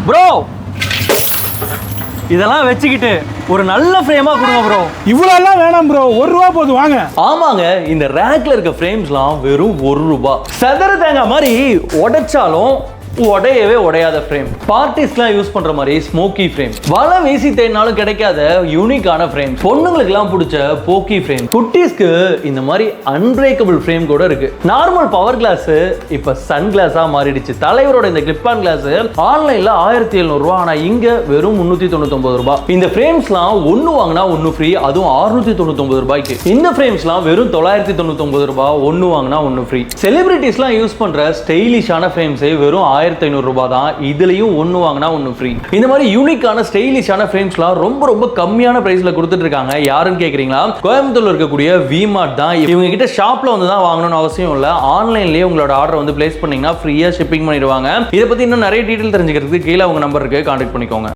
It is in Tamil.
ப்ரோ இதெல்லாம் வச்சுக்கிட்டு ஒரு நல்ல ஃப்ரேமா கொடுங்க ப்ரோ. இவ்வளோலாம் வேணாம் ப்ரோ, ₹1 போதும் வாங்க. ஆமாங்க, இந்த ரேக்ல இருக்க ஃப்ரேம்ஸ்லாம் வெறும் ₹1. சதுர தேங்காய் மாதிரி உடைச்சாலும் உடையவே உடையாத ஃப்ரேம். பார்ட்டிஸ்லாம் யூஸ் பண்ற மாதிரி ஸ்மோக்கி ஃப்ரேம். வலை வீசி தேடினாலும் கிடைக்காத யூனிக்கான ஃப்ரேம். பொண்ணுங்களுக்குலாம் பிடிச்ச போக்கி ஃப்ரேம். குட்டீஸ்க்கு இந்த மாதிரி அன்பிரேக்கபிள் ஃப்ரேம் கூட இருக்கு. நார்மல் பவர் கிளாஸ் இப்ப சன் கிளாஸா மாறிடுச்சு. தலைவரோட இந்த கிளிப் ஆன் கிளாஸ் ஆன்லைன்ல ₹1700, ஆனா இங்க வெறும் ₹399. இந்த ஃப்ரேம்ஸ்லாம் ஒன்னு வாங்கினா ஒன்னு ஃப்ரீ, அதுவும் ₹699. இந்த ஃப்ரேம்ஸ்லாம் வெறும் ₹999, ஒன்னு வாங்கினா ஒன்னு ஃப்ரீ. செலிபிரிட்டிஸ்லாம் யூஸ் பண்ற ஸ்டைலிஷான ஃப்ரேம்ஸே வெறும் ₹1500 தான். இதுலயும் ஒன்னு வாங்கினா ஒன்னு ஃப்ரீ. இந்த மாதிரி யூனிக்கான ஸ்டைலிஷான ஃப்ரேம்ஸ்லாம் ரொம்ப ரொம்ப கம்மியான பிரைஸ்ல கொடுத்துட்டு இருக்காங்க. யாருன்னு கேக்குறீங்களா? கோயம்புத்தூர்ல இருக்கக்கூடிய V-Mart தான். இவங்க கிட்ட ஷாப்ல வந்து தான் வாங்கணும்னு அவசியம் இல்ல. ஆன்லைன்லயே உங்களோட ஆர்டர் வந்து பிளேஸ் பண்ணீங்கன்னா ஃப்ரீயா ஷிப்பிங் பண்ணிடுவாங்க. இதை பத்தி இன்னும் நிறைய டீடைல் தெரிஞ்சுக்கிறதுக்கு கீழே அவங்க நம்பர் இருக்கு, கான்டாக்ட் பண்ணிக்கோங்க.